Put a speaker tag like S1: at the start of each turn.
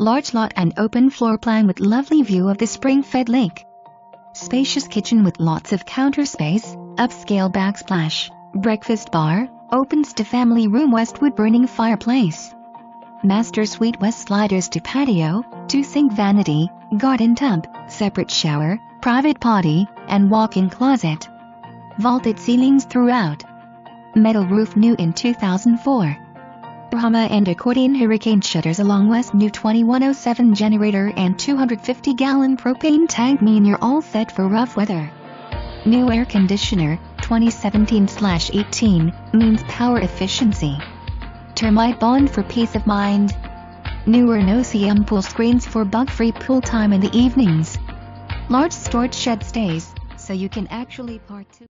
S1: Large lot and open floor plan with lovely view of the spring-fed lake. Spacious kitchen with lots of counter space, upscale backsplash, breakfast bar, opens to family room westwood burning fireplace. Master suite west sliders to patio, 2-sink vanity, garden tub, separate shower, private potty, and walk-in closet. Vaulted ceilings throughout. Metal roof new in 2004. Bahama and accordion hurricane shutters along west new 2107 generator and 250-gallon propane tank mean you're all set for rough weather. New air conditioner, 2017/18, means power efficiency. Termite bond for peace of mind. Newer no-CM pool screens for bug-free pool time in the evenings. Large storage shed stays, so you can actually park too.